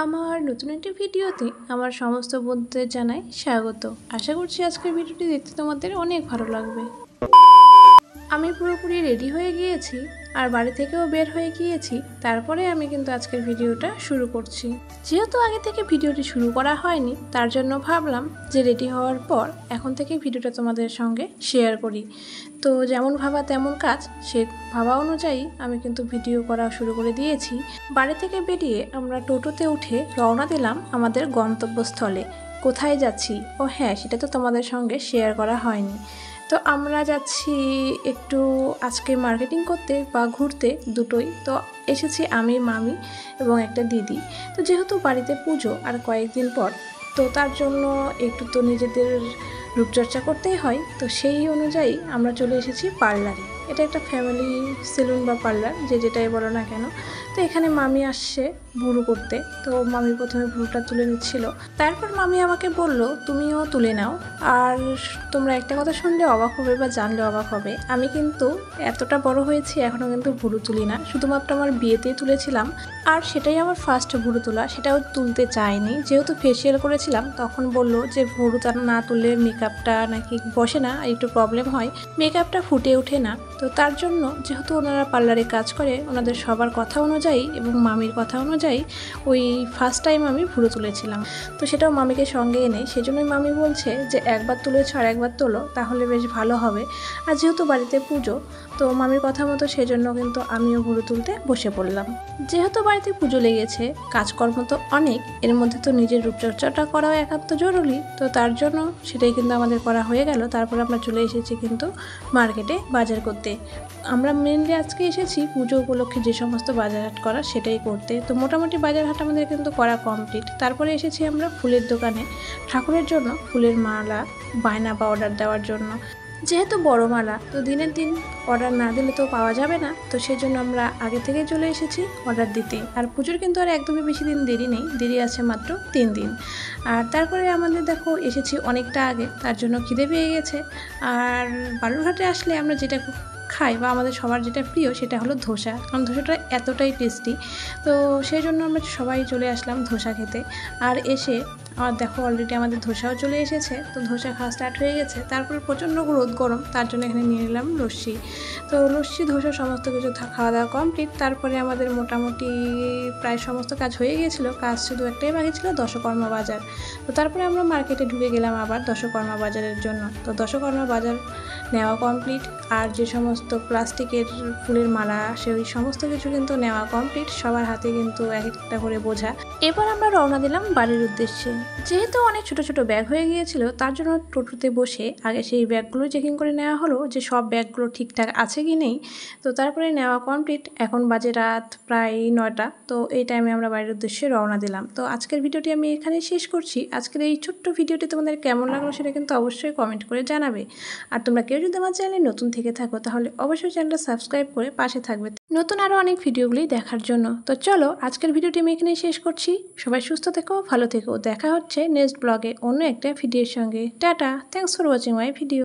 আমার নতুন একটি ভিডিওতে আমার সমস্ত বন্ধুদের জানাই স্বাগত। আশা করছি আজকের ভিডিওটি দেখতে তোমাদের অনেক ভালো লাগবে। আমি পুরোপুরি রেডি হয়ে গিয়েছি আর বাড়ি থেকেও বের হয়ে গিয়েছি। তারপরে আমি কিন্তু আজকের ভিডিওটা শুরু করছি। যেহেতু আগে থেকে ভিডিওটি শুরু করা হয়নি, তার জন্য ভাবলাম যে রেডি হওয়ার পর এখন থেকে ভিডিওটা তোমাদের সঙ্গে শেয়ার করি। তো যেমন ভাবা তেমন কাজ, সে ভাবা অনুযায়ী আমি কিন্তু ভিডিও করা শুরু করে দিয়েছি। বাড়ি থেকে বেরিয়ে আমরা টোটোতে উঠে রওনা দিলাম আমাদের গন্তব্যস্থলে। কোথায় যাচ্ছি ও হ্যাঁ, সেটা তো তোমাদের সঙ্গে শেয়ার করা হয়নি। তো আমরা যাচ্ছি একটু আজকে মার্কেটিং করতে বা ঘুরতে, দুটোই। তো এসেছি আমি, মামি এবং একটা দিদি। তো যেহেতু বাড়িতে পুজো আর কয়েকদিন পর, তো তার জন্য একটু তো নিজেদের রূপচর্চা করতেই হয়। তো সেই অনুযায়ী আমরা চলে এসেছি পার্লারে। এটা একটা ফ্যামিলি সেলুন বা পার্লার, যে যেটাই বলো না কেন। তো এখানে মামি আসছে ভুরু করতে। তো মামি প্রথমে ভুরুটা তুলে নিচ্ছিল, তারপর মামি আমাকে বলল তুমিও তুলে নাও। আর তোমরা একটা কথা শুনলে অবাক হবে বা জানলে অবাক হবে, আমি কিন্তু এতটা বড় হয়েছি এখনও কিন্তু ভুরু তুলি না। শুধুমাত্র আমার বিয়েতেই তুলেছিলাম, আর সেটাই আমার ফার্স্ট ভুরু তোলা। সেটাও তুলতে চাইনি, যেহেতু ফেসিয়াল করেছিলাম। তখন বলল যে ভুরুটা না তুললে মেকআপটা নাকি বসে না, একটু প্রবলেম হয়, মেকআপটা ফুটে ওঠে না। তো তার জন্য যেহেতু ওনারা পার্লারে কাজ করে, ওনাদের সবার কথা অনুযায়ী এবং মামির কথা অনুযায়ী ওই ফার্স্ট টাইম আমি ভুরু তুলেছিলাম। তো সেটাও মামিকে সঙ্গে এনে, সেজন্যই মামি বলছে যে একবার তুলেছ আর একবার তোলো, তাহলে বেশ ভালো হবে। আর যেহেতু বাড়িতে পুজো, তো মামির কথা মতো সেজন্য কিন্তু আমিও ভুরু তুলতে বসে পড়লাম। যেহেতু বাড়িতে পুজো লেগেছে, কাজকর্ম তো অনেক, এর মধ্যে তো নিজের রূপচর্চাটা করাও একান্ত জরুরি। তো তার জন্য সেটাই কিন্তু আমাদের করা হয়ে গেল। তারপর আমরা চলে এসেছি কিন্তু মার্কেটে বাজার করতে। আমরা মেনলি আজকে এসেছি পুজো উপলক্ষে যে সমস্ত বাজারহাট করা সেটাই করতে। তো মোটামুটি বাজারহাট আমাদের কিন্তু করা কমপ্লিট। তারপরে এসেছি আমরা ফুলের দোকানে, ঠাকুরের জন্য ফুলের মালা বায়না বা অর্ডার দেওয়ার জন্য। যেহেতু বড় মালা, তো দিনের দিন অর্ডার না দিলে তো পাওয়া যাবে না। তো সেই জন্য আমরা আগে থেকে চলে এসেছি অর্ডার দিতে। আর পুজোর কিন্তু আর একদমই বেশি দিন দেরি নেই, দেরি আছে মাত্র 3 দিন। আর তারপরে আমাদের দেখো এসেছি অনেকটা আগে, তার জন্য খিদে পেয়ে গেছে। আর বালুরঘাটে আসলে আমরা যেটা খাই বা আমাদের সবার যেটা প্রিয়, সেটা হলো ধোসা। কারণ ধোসাটা এতটাই টেস্টি। তো সেই জন্য আমরা সবাই চলে আসলাম ধোসা খেতে। আর এসে আর দেখো অলরেডি আমাদের ধোসাও চলে এসেছে। তো ধোসা খাওয়া স্টার্ট হয়ে গেছে। তারপরে প্রচণ্ড রোদ গরম, তার জন্য এখানে নিয়ে নিলাম লস্যি। তো লস্যি ধোসা সমস্ত কিছু খাওয়া দাওয়া কমপ্লিট। তারপরে আমাদের মোটামুটি প্রায় সমস্ত কাজ হয়ে গিয়েছিলো। কাজ শুধু একটাই বাকি ছিল, দশকর্মা বাজার। তো তারপরে আমরা মার্কেটে ঢুকে গেলাম আবার দশকর্মা বাজারের জন্য। তো দশকর্মা বাজার নেওয়া কমপ্লিট। আর যে সমস্ত প্লাস্টিকের ফুলের মালা, সেই সমস্ত কিছু কিন্তু নেওয়া কমপ্লিট। সবার হাতে কিন্তু এক একটা করে বোঝা। এবার আমরা রওনা দিলাম বাড়ির উদ্দেশ্যে। যেহেতু অনেক ছোট ছোট ব্যাগ হয়ে গিয়েছিল, তার জন্য টোটোতে বসে আগে সেই ব্যাগগুলো চেকিং করে নেওয়া হলো যে সব ব্যাগগুলো ঠিকঠাক আছে কি নেই। তো তারপরে নেওয়া কমপ্লিট। এখন বাজে রাত প্রায় 9টা। তো এই টাইমে আমরা বাড়ির উদ্দেশ্যে রওনা দিলাম। তো আজকের ভিডিওটি আমি এখানে শেষ করছি। আজকের এই ছোট্ট ভিডিওটি তোমাদের কেমন লাগলো সেটা কিন্তু অবশ্যই কমেন্ট করে জানাবে। আর তোমরা কেউ যদি আমার চ্যানেলে নতুন থেকে থাকো, তাহলে অবশ্যই চ্যানেলটা সাবস্ক্রাইব করে পাশে থাকবে নতুন আরও অনেক ভিডিওগুলি দেখার জন্য। তো চলো আজকের ভিডিওটি আমি এখানেই শেষ করছি। সবাই সুস্থ থেকো, ভালো থেকো। দেখা হচ্ছে নেক্সট ব্লগে অন্য একটা ভিডিওর সঙ্গে। Tata, thanks for watching my video.